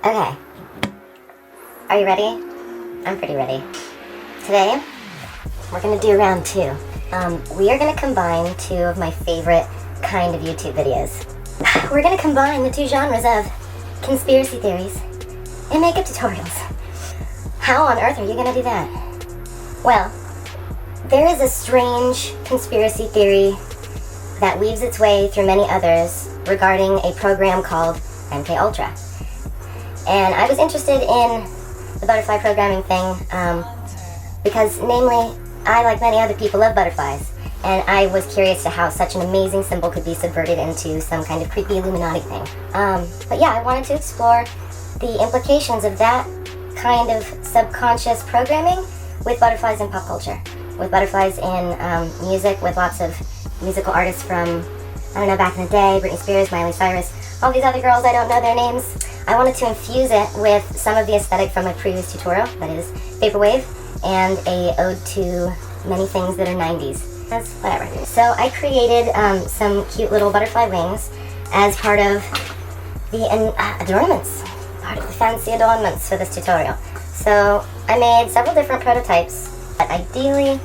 Okay. Are you ready? I'm pretty ready. Today, we're gonna do round two. We are gonna combine two of my favorite kind of YouTube videos. We're gonna combine the two genres of conspiracy theories and makeup tutorials. How on earth are you gonna do that? Well, there is a strange conspiracy theory that weaves its way through many others regarding a program called MK Ultra. And I was interested in the butterfly programming thing because, namely, I, like many other people, love butterflies. And I was curious to how such an amazing symbol could be subverted into some kind of creepy Illuminati thing. But yeah, I wanted to explore the implications of that kind of subconscious programming with butterflies in pop culture. With butterflies in music, with lots of musical artists from, I don't know, back in the day, Britney Spears, Miley Cyrus, all these other girls, I don't know their names. I wanted to infuse it with some of the aesthetic from my previous tutorial, that is Vaporwave, and a ode to many things that are 90s. That's whatever. So I created some cute little butterfly wings as part of the adornments, part of the fancy adornments for this tutorial. So I made several different prototypes, but ideally,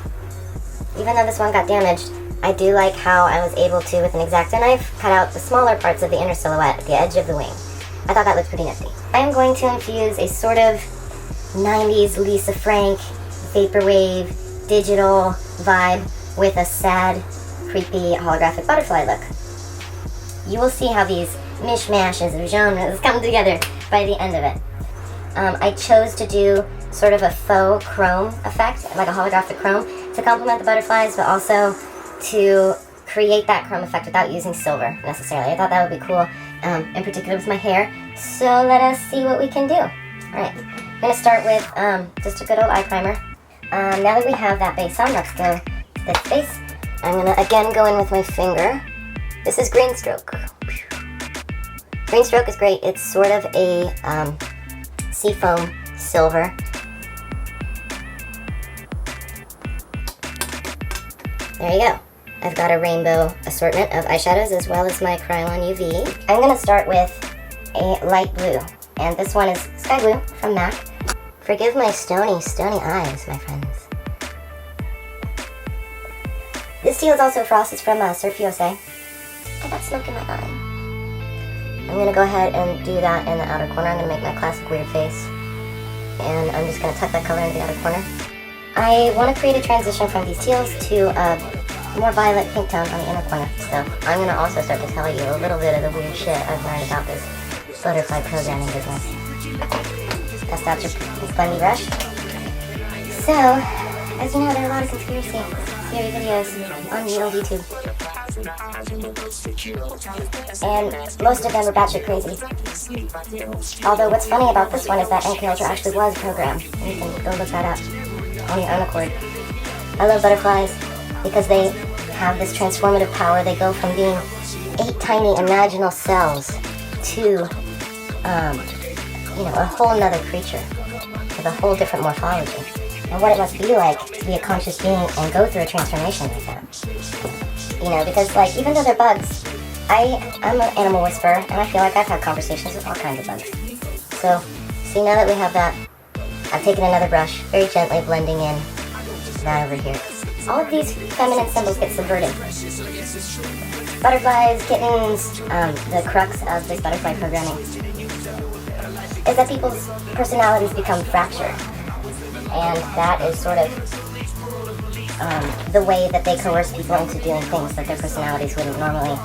even though this one got damaged, I do like how I was able to, with an X-Acto knife, cut out the smaller parts of the inner silhouette at the edge of the wing. I thought that looked pretty nifty. I am going to infuse a sort of 90s Lisa Frank, vaporwave, digital vibe with a sad, creepy, holographic butterfly look. You will see how these mishmashes of genres come together by the end of it. I chose to do sort of a faux chrome effect, like a holographic chrome, to complement the butterflies, but also to create that chrome effect without using silver necessarily. I thought that would be cool, in particular with my hair. So let us see what we can do. Alright, I'm going to start with just a good old eye primer. Now that we have that base on, let's go to this base. I'm going to again go in with my finger. This is green stroke. Green stroke is great. It's sort of a seafoam silver. There you go. I've got a rainbow assortment of eyeshadows as well as my Krylon UV. I'm going to start with a light blue, and this one is sky blue from MAC. Forgive my stony eyes, my friends. This teal is also Frost. It's from Surf USA. I got smoke in my eye. I'm going to go ahead and do that in the outer corner. I'm going to make my classic weird face, and I'm just going to tuck that color into the outer corner. I want to create a transition from these teals to a more violet pink tone on the inner corner. So I'm going to also start to tell you a little bit of the weird shit I've learned about this butterfly programming business. Test out your spongy brush. So, as you know, there are a lot of conspiracy theory videos on the old YouTube. And most of them are batshit crazy. Although what's funny about this one is that MK Ultra actually was programmed. You can go look that up on your own accord. I love butterflies because they have this transformative power. They go from being 8 tiny imaginal cells to, a whole nother creature with a whole different morphology. And what it must be like to be a conscious being and go through a transformation like that. Because even though they're bugs, I'm an animal whisperer, and I feel like I've had conversations with all kinds of bugs. So, see, now that we have that, I've taken another brush, very gently blending in that over here. All of these feminine symbols get subverted. Butterflies, kittens, the crux of this butterfly programming is that people's personalities become fractured. And that is sort of the way that they coerce people into doing things that their personalities wouldn't normally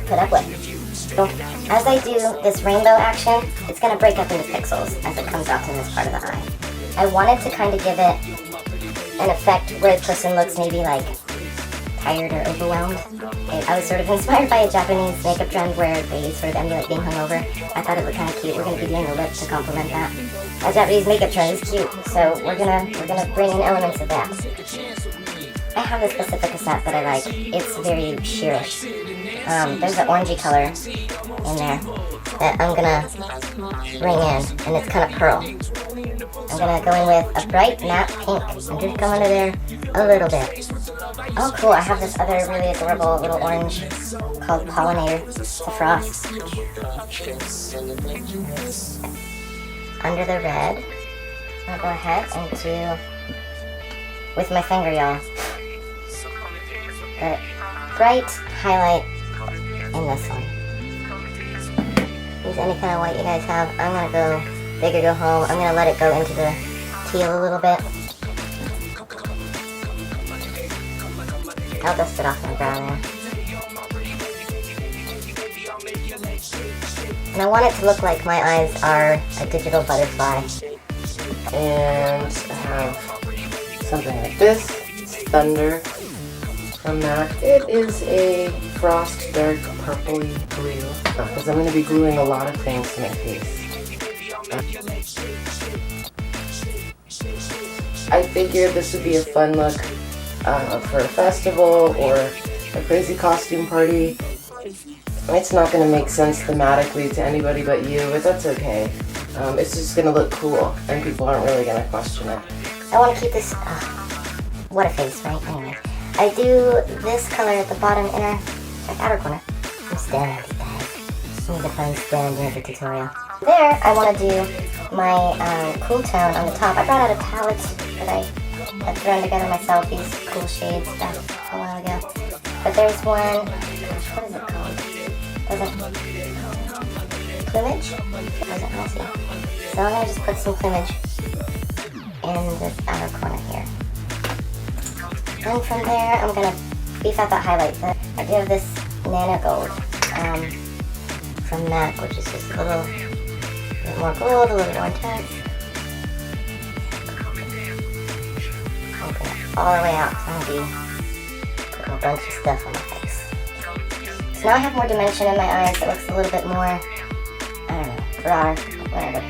put up with. So as I do this rainbow action, it's going to break up into pixels as it comes out in this part of the eye. I wanted to kind of give it an effect where the person looks maybe like tired or overwhelmed. I was sort of inspired by a Japanese makeup trend where they sort of emulate being hungover. I thought it looked kind of cute. We're going to be doing the lip to complement that. A Japanese makeup trend is cute, so we're gonna bring in elements of that. I have a specific cassette that I like. It's very sheerish. there's an orangey color in there that I'm gonna bring in, and it's kind of pearl. I'm gonna go in with a bright matte pink and just go under there a little bit. Oh cool, I have this other really adorable little orange called Pollinator. It's a frost. Under the red, I'll go ahead and do, with my finger y'all, the bright highlight in this one. Use any kind of white you guys have. I'm gonna go big or go home. I'm gonna let it go into the teal a little bit. I'll dust it off my brow there. And I want it to look like my eyes are a digital butterfly. And I have something like this. It's Thunder from MAC. It is a frost dark purpley blue because I'm going to be gluing a lot of things to my face. I figured this would be a fun look for a festival or a crazy costume party. It's not going to make sense thematically to anybody but you, but that's okay. It's just going to look cool, and people aren't really going to question it. I want to keep this, what a face, right? Anyway, I do this color at the bottom inner, outer corner. I'm staring at the bag. I need to find staring during the tutorial. There, I want to do my cool tone on the top. I brought out a palette that I had thrown together myself, these cool shades back a while ago. But there's one, gosh, what is it called? Plumage? Wasn't messy. So I'm going to just put some plumage in the outer corner here. And from there, I'm going to beef out that highlight. I do have this Nano Gold from MAC, which is just a little bit more gold, a little more intense. Open it all the way out, so I'm going to be putting a bunch of stuff on my face. So now I have more dimension in my eyes. It looks a little bit more, I don't know, raw, whatever.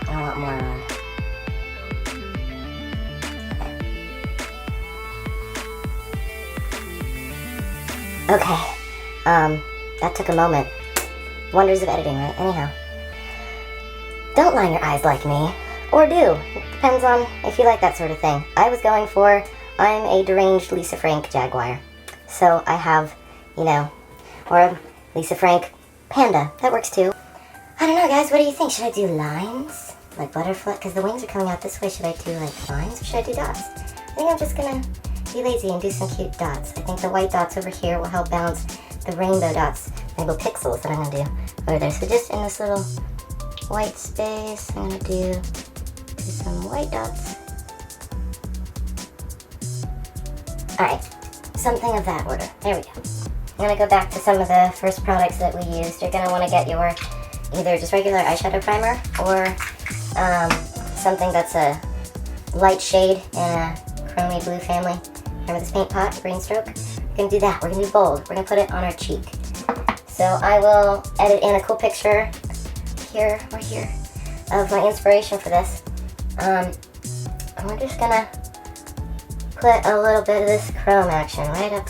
I want more Okay, that took a moment. Wonders of editing, right? Anyhow, don't line your eyes like me, or do. It depends on if you like that sort of thing. I was going for, I'm a deranged Lisa Frank Jaguar. So I have, you know, or a Lisa Frank Panda. That works too. I don't know, guys, what do you think? Should I do lines? Like butterfly? Because the wings are coming out this way. Should I do like lines, or should I do dots? I think I'm just gonna be lazy and do some cute dots. I think the white dots over here will help balance the rainbow dots, rainbow pixels that I'm gonna do over there. So just in this little white space, I'm gonna do some white dots. Alright, something of that order. There we go. I'm gonna go back to some of the first products that we used. You're gonna wanna get your either just regular eyeshadow primer or something that's a light shade in a chromy blue family. Remember this paint pot, green stroke? We're gonna do that. We're gonna do bold. We're gonna put it on our cheek. So I will edit in a cool picture here or here of my inspiration for this. And we're just gonna put a little bit of this chrome action right up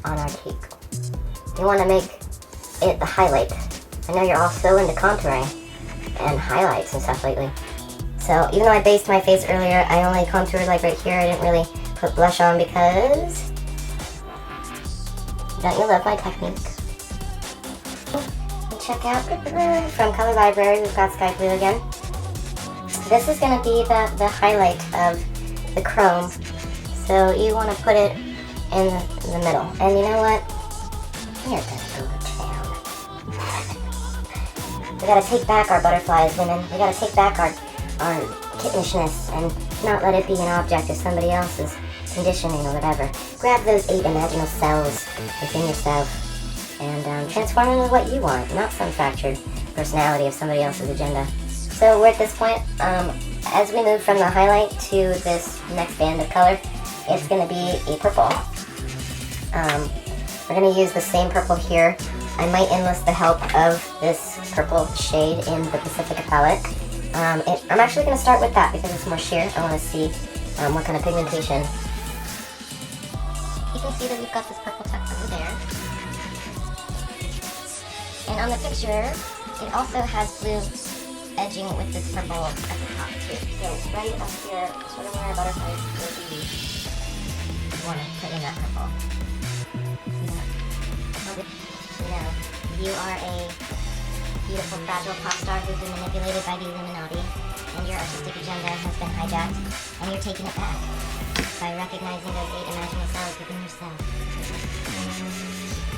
on our cheek. You wanna make it the highlight. I know you're all so into contouring and highlights and stuff lately. So even though I based my face earlier, I only contoured like right here. I didn't really put blush on because don't you love my technique? And check out from Color Library, we've got Sky Blue again. This is going to be the highlight of the chrome. So you want to put it in the middle. And you know what? We're going to go to town. We got to take back our butterflies, women. We got to take back our kittenishness and not let it be an object of somebody else's conditioning or whatever. Grab those 8 imaginal cells within yourself and transform into what you want, not some fractured personality of somebody else's agenda. So we're at this point, as we move from the highlight to this next band of color, it's going to be a purple. We're going to use the same purple here. I might enlist the help of this purple shade in the Pacifica palette. I'm actually going to start with that because it's more sheer. I want to see what kind of pigmentation. You can see that we've got this purple tucked And on the picture, it also has blue edging with this purple at the top too. So right up here, sort of where our butterflies will be, you want to put in that purple. See that? Now, you are a beautiful, fragile pop star who's been manipulated by the Illuminati, and your artistic agenda has been hijacked, and you're taking it back by recognizing those 8 imaginal selves within yourself.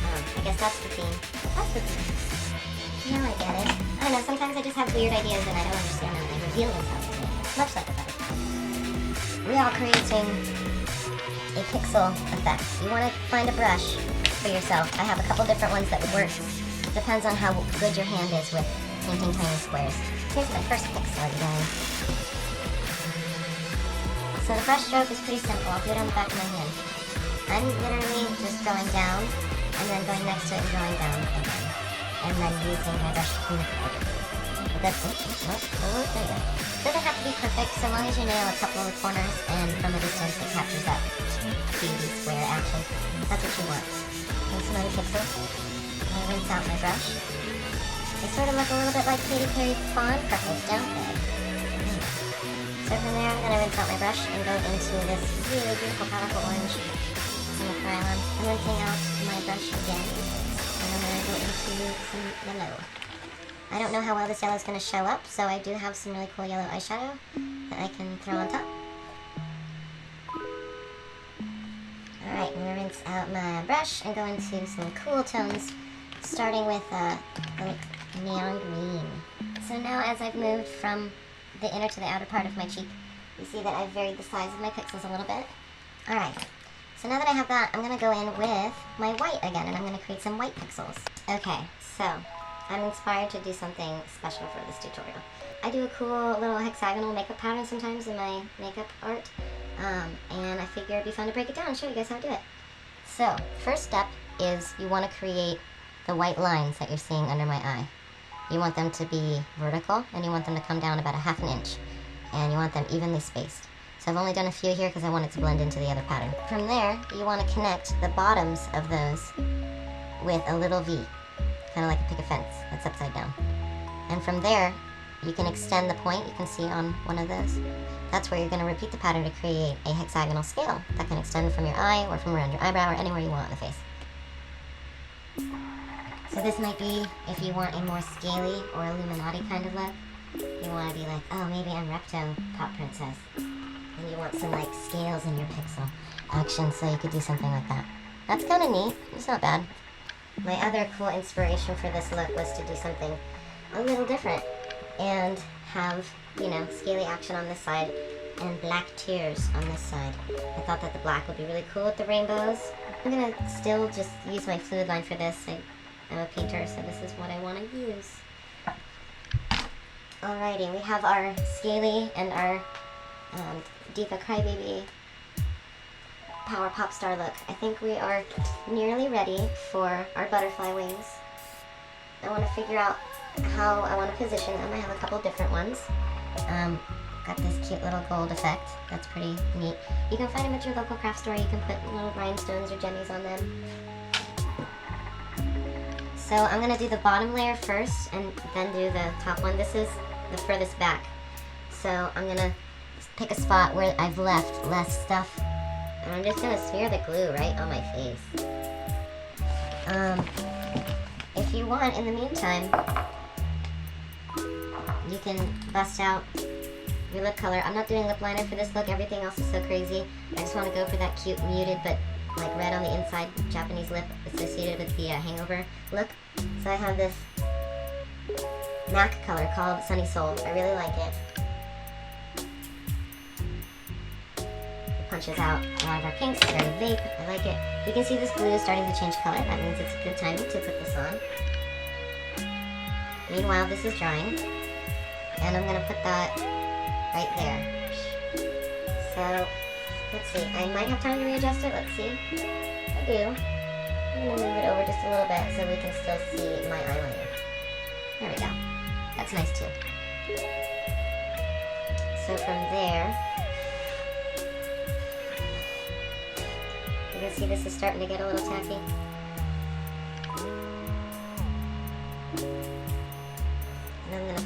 I guess that's the theme. That's the theme. Now I get it. I don't know, sometimes I just have weird ideas and I don't understand them, and they reveal themselves to me. Much like a butterfly. We are creating a pixel effect. You want to find a brush for yourself. I have a couple different ones that would work. Depends on how good your hand is with painting tiny squares. Here's my first pixel, you guys. So the brush stroke is pretty simple. I'll do it on the back of my hand. I'm literally just going down, and then going next to it and drawing down again. And then using my brush to clean it up. But that's it. Oh, there you go. Doesn't have to be perfect, so long as you nail a couple of the corners, and from a distance it captures that 3D square action. That's what you want. And some other pixels. I rinse out my brush. They sort of look a little bit like Katy Perry's fawn freckles, don't they? So from there, I'm going to rinse out my brush and go into this really beautiful, powerful orange. I'm rinsing out my brush again. And I'm going to go into some yellow. I don't know how well this yellow is going to show up, so I do have some really cool yellow eyeshadow that I can throw on top. Alright, I'm going to rinse out my brush and go into some cool tones, starting with like neon green. So now as I've moved from the inner to the outer part of my cheek, you see that I've varied the size of my pixels a little bit. Alright, so now that I have that, I'm going to go in with my white again, and I'm going to create some white pixels. Okay, so I'm inspired to do something special for this tutorial. I do a cool little hexagonal makeup pattern sometimes in my makeup art, and I figure it'd be fun to break it down and show you guys how to do it. So, first step is you want to create the white lines that you're seeing under my eye. You want them to be vertical, and you want them to come down about 1/2 inch, and you want them evenly spaced. So I've only done a few here because I want it to blend into the other pattern. From there, you want to connect the bottoms of those with a little V, kind of like a picket fence that's upside down. And from there, you can extend the point you can see on one of those. That's where you're going to repeat the pattern to create a hexagonal scale that can extend from your eye or from around your eyebrow or anywhere you want on the face. So this might be if you want a more scaly or Illuminati kind of look. You want to be like, oh, maybe I'm Recto Pop Princess. And you want some like scales in your pixel action, so you could do something like that. That's kind of neat. It's not bad. My other cool inspiration for this look was to do something a little different and have, you know, scaly action on this side and black tears on this side. I thought that the black would be really cool with the rainbows. I'm gonna still just use my fluid line for this. I'm a painter, so this is what I want to use. Alrighty, we have our scaly and our Diva Crybaby Power Pop Star look. I think we are nearly ready for our butterfly wings. I want to figure out how I want to position them. I have a couple different ones. Got this cute little gold effect. That's pretty neat. You can find them at your local craft store. You can put little rhinestones or jemmies on them. So I'm going to do the bottom layer first and then do the top one. This is the furthest back. So I'm going to pick a spot where I've left less stuff. And I'm just going to smear the glue right on my face. If you want, in the meantime, you can bust out your lip color. I'm not doing lip liner for this look. Everything else is so crazy. I just want to go for that cute muted but like red on the inside Japanese lip associated with the hangover look. So I have this MAC color called Sunny Soul. I really like it. It punches out a lot of our pinks. It's very vape. I like it. You can see this blue is starting to change color. That means it's a good time to put this on. Meanwhile, this is drying. And I'm going to put that right there. So, let's see. I might have time to readjust it. Let's see. I do. I'm going to move it over just a little bit so we can still see my eyeliner. There we go. That's nice too. So from there, you can see this is starting to get a little tacky.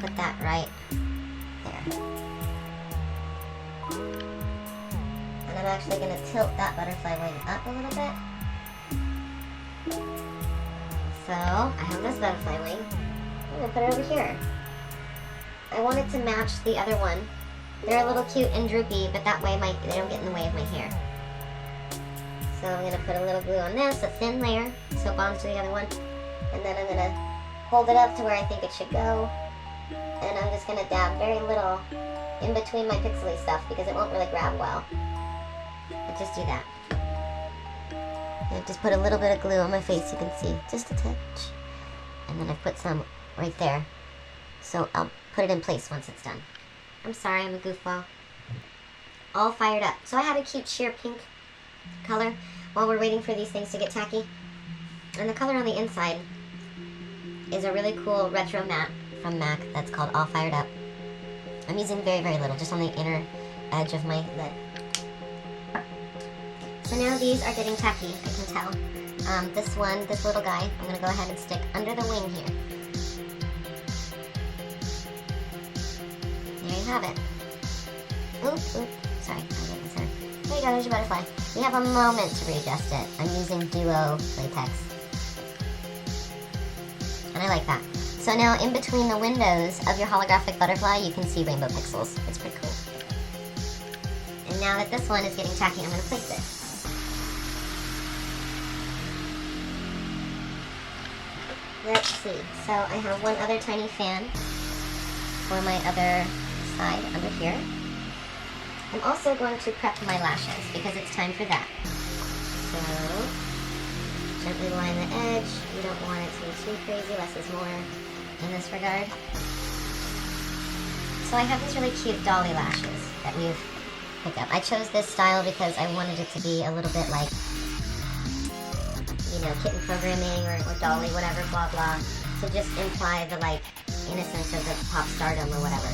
put that right there. And I'm actually going to tilt that butterfly wing up a little bit. So, I have this butterfly wing. I'm going to put it over here. I want it to match the other one. They're a little cute and droopy, but that way they don't get in the way of my hair. So I'm going to put a little glue on this, a thin layer, so it bonds to the other one. And then I'm going to hold it up to where I think it should go. And I'm just going to dab very little in between my pixely stuff because it won't really grab well. But just do that. And just put a little bit of glue on my face, you can see, just a touch. And then I put some right there. So I'll put it in place once it's done. I'm sorry, I'm a goofball. All fired up. So I have a cute sheer pink color while we're waiting for these things to get tacky. And the color on the inside is a really cool retro matte from MAC that's called All Fired Up. I'm using very, very little, just on the inner edge of my lid. So now these are getting tacky, I can tell. This one, this little guy, I'm going to go ahead and stick under the wing here. There you have it. Oop, oop. Sorry, I didn't insert. There you go, there's your butterfly. You have a moment to readjust it. I'm using Duo latex. And I like that. So now in between the windows of your holographic butterfly, you can see rainbow pixels. It's pretty cool. And now that this one is getting tacky, I'm going to place it. Let's see. So I have one other tiny fan for my other side under here. I'm also going to prep my lashes because it's time for that. So gently line the edge. You don't want it to be too crazy, less is more in this regard. So I have these really cute dolly lashes that we've picked up. I chose this style because I wanted it to be a little bit like, you know, kitten programming or dolly, whatever, blah blah, to just imply the like innocence of the pop stardom or whatever.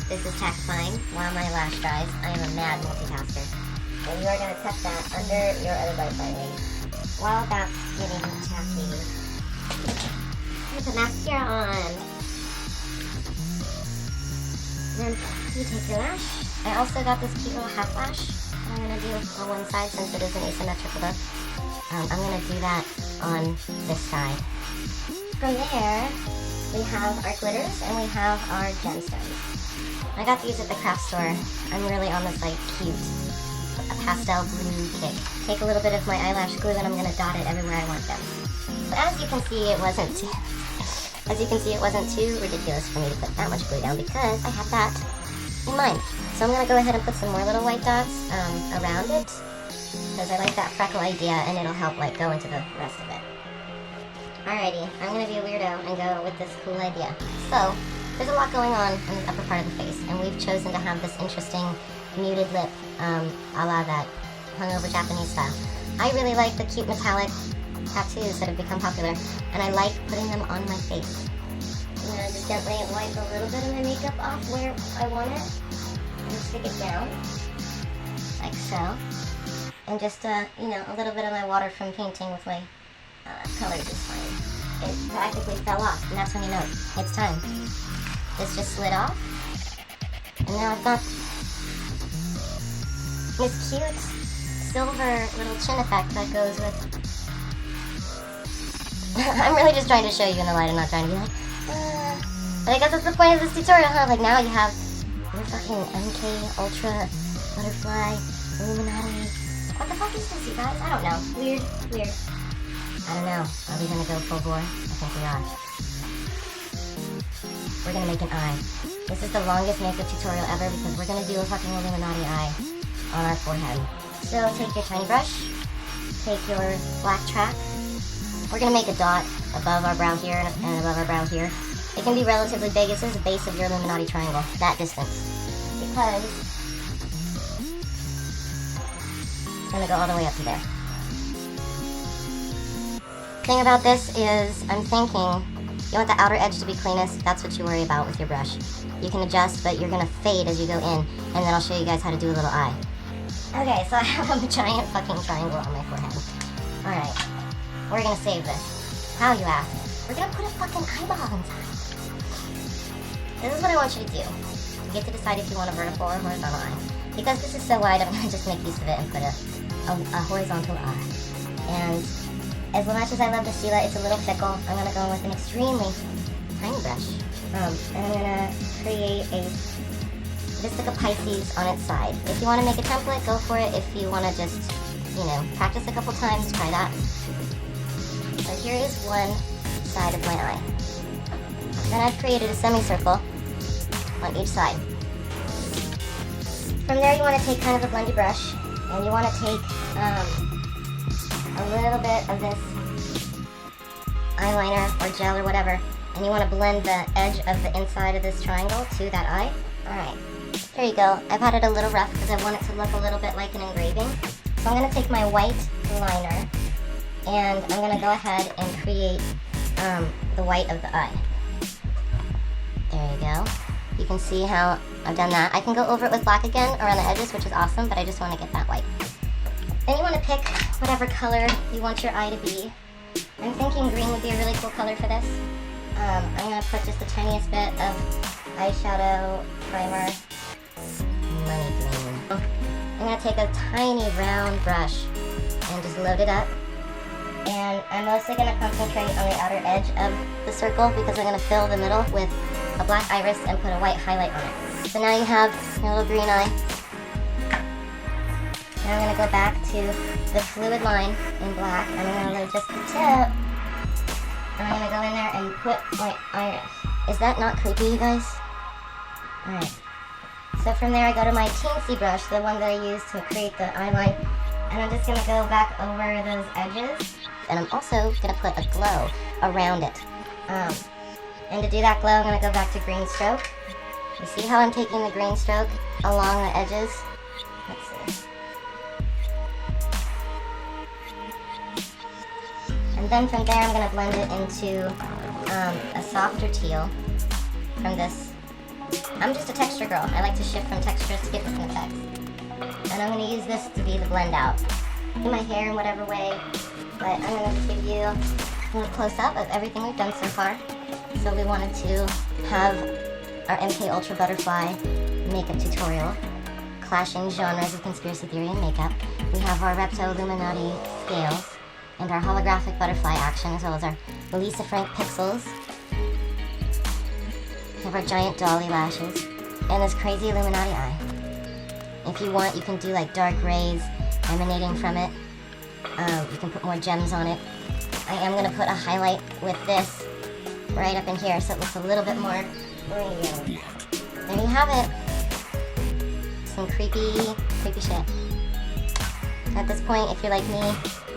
This is tack fine while my lash dries. I am a mad multitasker. And you are going to tuck that under your other butterfly wing. While that's getting tacky, put the mascara on. Then you take your lash. I also got this cute little half lash that I'm going to do on one side since it is an asymmetrical look. I'm going to do that on this side. From there, we have our glitters and we have our gemstones. I got these at the craft store. I'm really on this like cute pastel blue kick. Take a little bit of my eyelash glue and I'm going to dot it everywhere I want them. But as you can see, it wasn't too ridiculous for me to put that much glue down because I had that in mind. So I'm going to go ahead and put some more little white dots around it because I like that freckle idea and it'll help like go into the rest of it. Alrighty, I'm going to be a weirdo and go with this cool idea. So, there's a lot going on in the upper part of the face, and we've chosen to have this interesting muted lip, a la that hungover Japanese style. I really like the cute metallic tattoos that have become popular, and I like putting them on my face. I'm going to just gently wipe a little bit of my makeup off where I want it, and stick it down, like so. And just, you know, a little bit of my water from painting with my colors is fine. It practically fell off, and that's when you know it's time. This just slid off, and now I've got this cute silver little chin effect that goes with... I'm really just trying to show you in the light, I'm not trying to be like, But I guess that's the point of this tutorial, huh? Like now you have your fucking MK Ultra Butterfly Illuminati. What the fuck is this, you guys? I don't know. Weird. I don't know. Are we gonna go full bore? I think we are. We're gonna make an eye. This is the longest makeup tutorial ever because we're gonna do a fucking Illuminati eye on our forehead. So take your tiny brush, take your black track. We're gonna make a dot above our brow here and above our brow here. It can be relatively big. This is the base of your Illuminati triangle, that distance. Because it's gonna go all the way up to there. Thing about this is, I'm thinking, you want the outer edge to be cleanest, that's what you worry about with your brush. You can adjust, but you're gonna fade as you go in, and then I'll show you guys how to do a little eye. Okay, so I have a giant fucking triangle on my forehead. Alright, we're gonna save this. How, you ask? We're gonna put a fucking eyeball inside. this is what I want you to do. You get to decide if you want a vertical or horizontal eye. Because this is so wide, I'm gonna just make use of it and put a horizontal eye. And as much as I love the Sheila, it's a little fickle. I'm gonna go with an extremely tiny brush. And I'm gonna create just like a Pisces on its side. If you wanna make a template, go for it. If you wanna just, practice a couple times, try that. So here is one side of my eye. Then I've created a semicircle on each side. From there you want to take kind of a blendy brush, and you want to take a little bit of this eyeliner or gel or whatever, and you want to blend the edge of the inside of this triangle to that eye. Alright, there you go. I've had it a little rough because I want it to look a little bit like an engraving. So I'm going to take my white liner, and I'm going to go ahead and create the white of the eye. There you go. You can see how I've done that. I can go over it with black again around the edges, which is awesome, but I just want to get that white. Then you want to pick whatever color you want your eye to be. I'm thinking green would be a really cool color for this. I'm going to put just the tiniest bit of eyeshadow primer. Money green. I'm going to take a tiny round brush and just load it up. And I'm mostly going to concentrate on the outer edge of the circle because I'm going to fill the middle with a black iris and put a white highlight on it. So now you have your little green eye. Now I'm going to go back to the fluid line in black, and I'm going to just the tip. And I'm going to go in there and put my iris. Is that not creepy, you guys? Alright. So from there I go to my teensy brush, the one that I use to create the eyeline. And I'm just going to go back over those edges. And I'm also going to put a glow around it. And to do that glow, I'm going to go back to green stroke. You see how I'm taking the green stroke along the edges? Let's see. And then from there, I'm going to blend it into a softer teal from this. I'm just a texture girl. I like to shift from textures to get different effects. And I'm going to use this to be the blend out in my hair in whatever way. But I'm going to just give you a little close-up of everything we've done so far. So we wanted to have our MK Ultra Butterfly makeup tutorial, clashing genres of conspiracy theory and makeup. We have our Repto Illuminati scales, and our holographic butterfly action, as well as our Melissa Frank pixels. We have our giant dolly lashes, and this crazy Illuminati eye. If you want, you can do like dark rays emanating from it. You can put more gems on it. I am going to put a highlight with this right up in here so it looks a little bit more real. There you have it. Some creepy shit. At this point, if you're like me,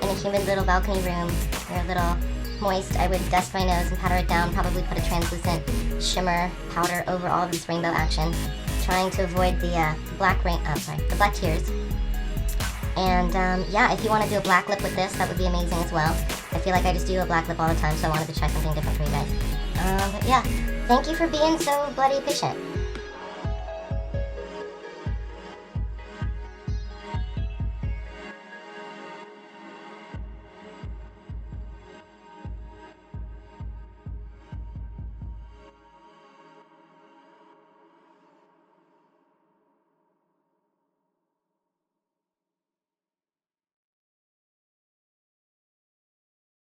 in a humid little balcony room, you're a little moist, I would dust my nose and powder it down, probably put a translucent shimmer powder over all of this rainbow action, trying to avoid the black tears. And yeah, if you want to do a black lip with this, that would be amazing as well. I feel like I just do a black lip all the time, so I wanted to try something different for you guys. But yeah, thank you for being so bloody patient.